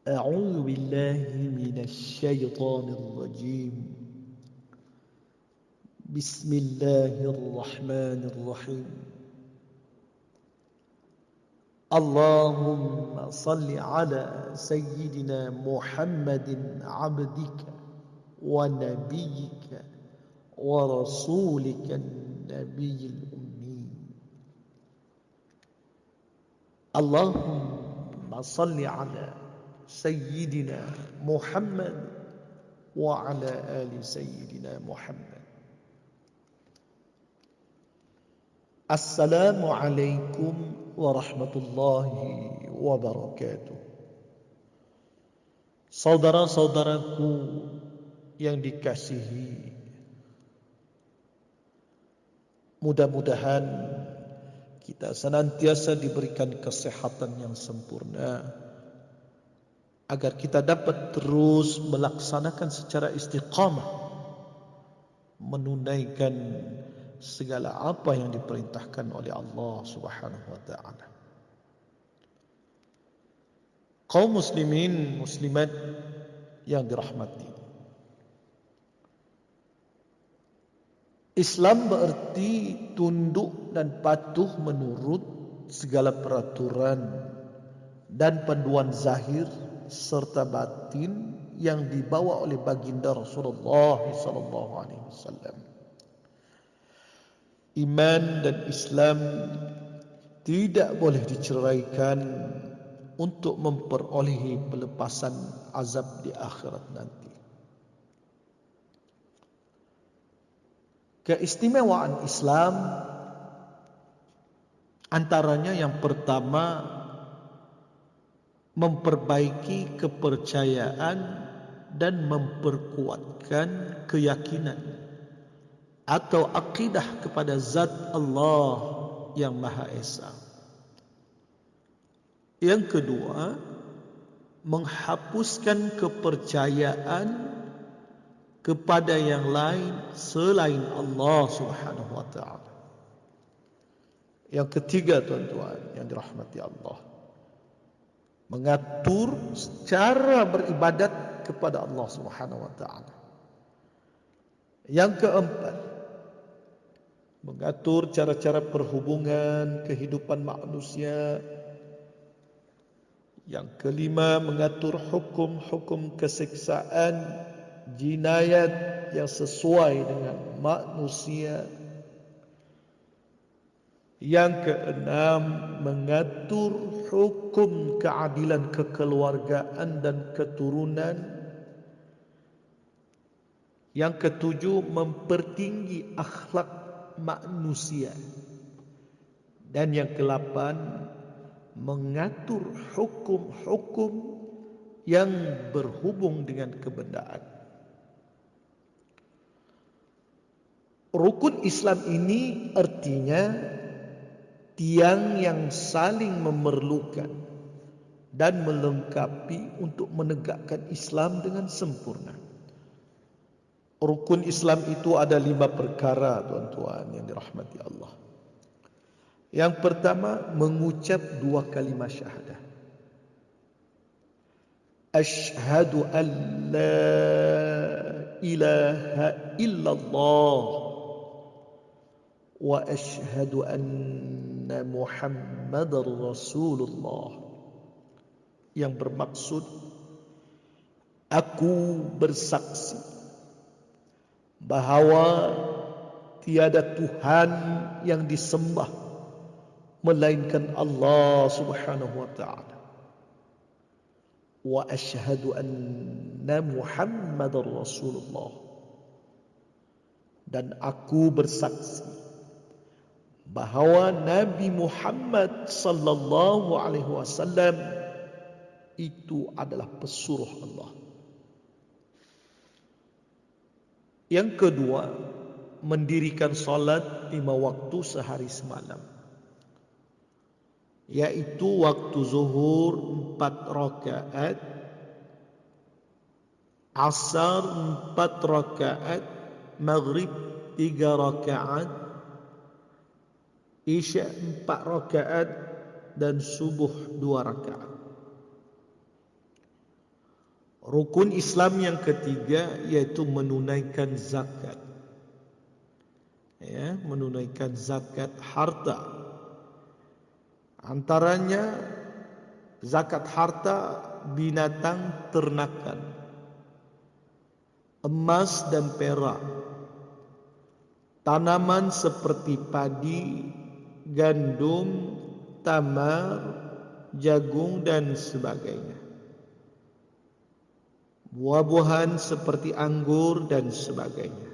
أعوذ بالله من الشيطان الرجيم. بسم الله الرحمن الرحيم. اللهم صل على سيدنا محمد عبدك ونبيك ورسولك النبي الأمي. اللهم صل على سيدنا محمد وعلى آل سيدنا محمد. Assalamualaikum warahmatullahi wabarakatuh. Saudara-saudaraku yang dikasihi, mudah-mudahan kita senantiasa diberikan kesehatan yang sempurna agar kita dapat terus melaksanakan secara istiqamah, menunaikan segala apa yang diperintahkan oleh Allah Subhanahu wa taala. Kaum muslimin muslimat yang dirahmati, Islam berarti tunduk dan patuh menurut segala peraturan dan panduan zahir serta batin yang dibawa oleh baginda Rasulullah sallallahu alaihi wasallam. Iman dan Islam tidak boleh diceraikan untuk memperolehi pelepasan azab di akhirat nanti. Keistimewaan Islam antaranya yang pertama, memperbaiki kepercayaan dan memperkuatkan keyakinan atau akidah kepada zat Allah yang Maha Esa. Yang kedua, menghapuskan kepercayaan kepada yang lain selain Allah Subhanahu wa taala. Yang ketiga, tuan-tuan yang dirahmati Allah, mengatur cara beribadat kepada Allah Subhanahu wa taala. Yang keempat, mengatur cara-cara perhubungan kehidupan manusia. Yang kelima, mengatur hukum-hukum keseksaan, jinayat yang sesuai dengan manusia. Yang keenam, mengatur hukum keadilan kekeluargaan dan keturunan. Yang ketujuh, mempertinggi akhlak manusia. Dan yang ke-8, mengatur hukum-hukum yang berhubung dengan kebendaan. Rukun Islam ini artinya tiang yang saling memerlukan dan melengkapi untuk menegakkan Islam dengan sempurna. Rukun Islam itu ada 5 perkara, tuan-tuan yang dirahmati Allah. Yang pertama, mengucap 2 kalimah syahadah. Asyhadu an la ilaha illallah wa asyhadu anna Muhammadar Rasulullah. Yang bermaksud, aku bersaksi bahawa tiada Tuhan yang disembah melainkan Allah Subhanahu wa taala. Wa asyhadu anna Muhammadar Rasulullah. Dan aku bersaksi bahawa Nabi Muhammad sallallahu alaihi wasallam itu adalah pesuruh Allah. Yang kedua, mendirikan salat 5 waktu sehari semalam, yaitu waktu zuhur 4 rakaat, asar 4 rakaat, maghrib 3 rakaat, isya 4 rakaat, dan subuh 2 rakaat. Rukun Islam yang ketiga yaitu menunaikan zakat. Ya, menunaikan zakat harta. Antaranya zakat harta binatang ternakan, emas dan perak, tanaman seperti padi, gandum, tamar, jagung dan sebagainya. Buah-buahan seperti anggur dan sebagainya.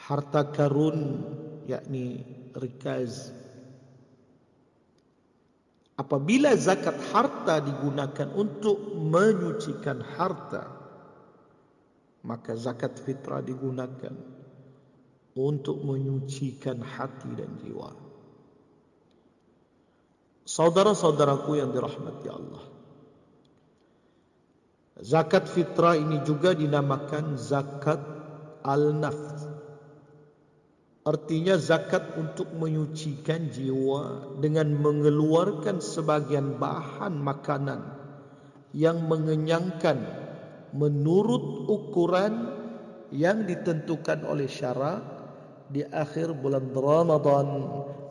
Harta karun yakni rikaz. Apabila zakat harta digunakan untuk menyucikan harta, maka zakat fitrah digunakan untuk menyucikan hati dan jiwa. Saudara-saudaraku yang dirahmati Allah, zakat fitrah ini juga dinamakan zakat al-nafs. Artinya zakat untuk menyucikan jiwa dengan mengeluarkan sebagian bahan makanan yang mengenyangkan menurut ukuran yang ditentukan oleh syarak di akhir bulan Ramadan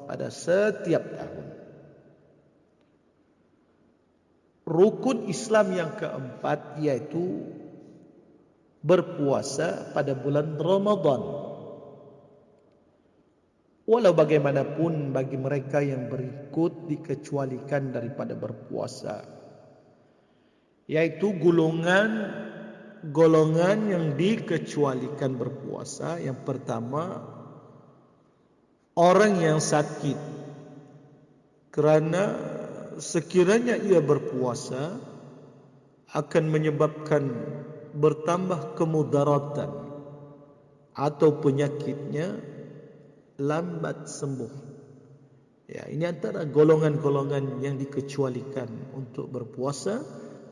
pada setiap tahun. Rukun Islam yang keempat yaitu berpuasa pada bulan Ramadan. Walau bagaimanapun bagi mereka yang berikut dikecualikan daripada berpuasa, yaitu golongan yang dikecualikan berpuasa. Yang pertama, orang yang sakit, kerana sekiranya ia berpuasa akan menyebabkan bertambah kemudaratan atau penyakitnya lambat sembuh. Ya, ini antara golongan-golongan yang dikecualikan untuk berpuasa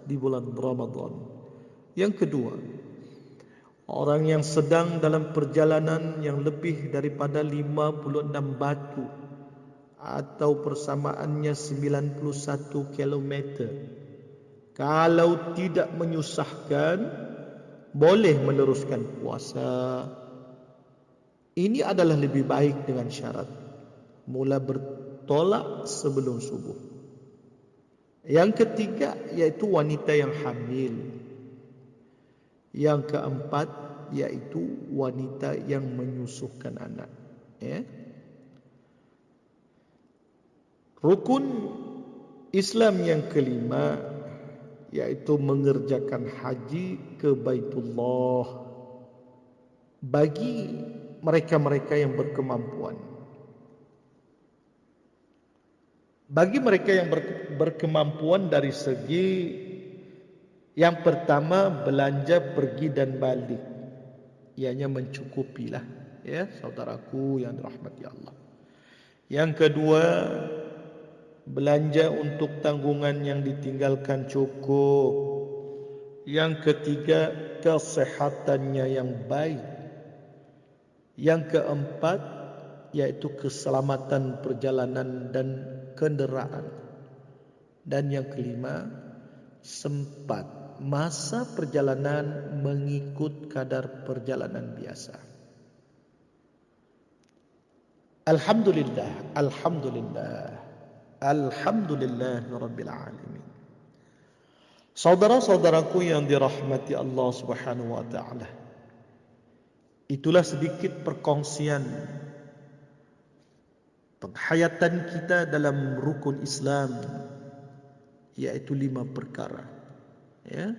di bulan Ramadan. Yang kedua, orang yang sedang dalam perjalanan yang lebih daripada 56 batu atau persamaannya 91 kilometer. Kalau tidak menyusahkan, boleh meneruskan puasa. Ini adalah lebih baik dengan syarat mula bertolak sebelum subuh. Yang ketiga yaitu wanita yang hamil. Yang keempat yaitu wanita yang menyusukan anak. Ya. Rukun Islam yang kelima yaitu mengerjakan haji ke Baitullah bagi mereka-mereka yang berkemampuan. Bagi mereka yang berkemampuan dari segi yang pertama, belanja pergi dan balik, ianya mencukupilah, ya saudaraku yang dirahmati Allah. Yang kedua, belanja untuk tanggungan yang ditinggalkan cukup. Yang ketiga, kesehatannya yang baik. Yang keempat yaitu keselamatan perjalanan dan kenderaan. Dan yang kelima, sempat masa perjalanan mengikut kadar perjalanan biasa. Alhamdulillah, alhamdulillah, alhamdulillah Rabbil Alamin. Saudara-saudaraku yang dirahmati Allah Subhanahu wa ta'ala, itulah sedikit perkongsian penghayatan kita dalam rukun Islam, yaitu 5 perkara. Ya,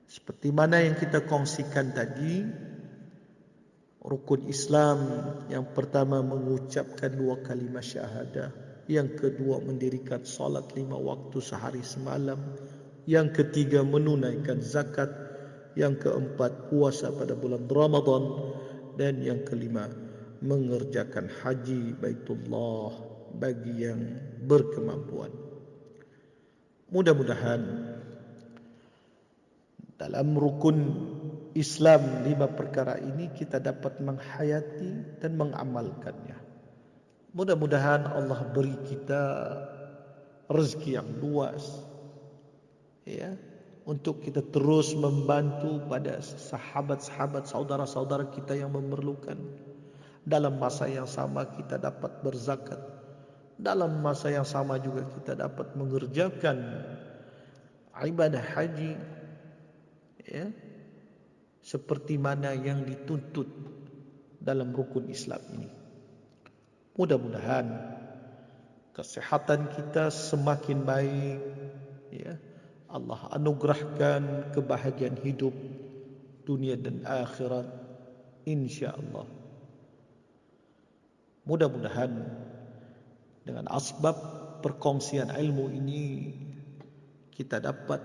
seperti mana yang kita kongsikan tadi, rukun Islam yang pertama mengucapkan 2 kalimat syahadah, yang kedua mendirikan solat 5 waktu sehari semalam, yang ketiga menunaikan zakat, yang keempat puasa pada bulan Ramadan, dan yang kelima mengerjakan haji Baitullah bagi yang berkemampuan. Mudah-mudahan dalam rukun Islam 5 perkara ini kita dapat menghayati dan mengamalkannya. Mudah-mudahan Allah beri kita rezeki yang luas, ya, untuk kita terus membantu pada sahabat-sahabat, saudara-saudara kita yang memerlukan. Dalam masa yang sama kita dapat berzakat. Dalam masa yang sama juga kita dapat mengerjakan ibadah haji, ya, seperti mana yang dituntut dalam rukun Islam ini. Mudah-mudahan kesehatan kita semakin baik, ya. Allah anugerahkan kebahagiaan hidup dunia dan akhirat, insya-Allah. Mudah-mudahan dengan asbab perkongsian ilmu ini kita dapat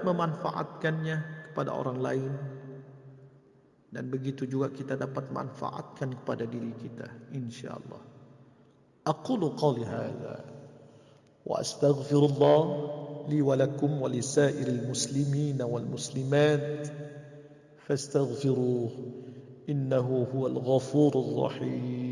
memanfaatkannya kepada orang lain, dan begitu juga kita dapat manfaatkan kepada diri kita, insya-Allah. Aqulu qawli hadza wa astaghfirullah li wa lakum wa lisairil muslimin wal muslimat fastaghfiruh innahu huwal ghafurur rahim.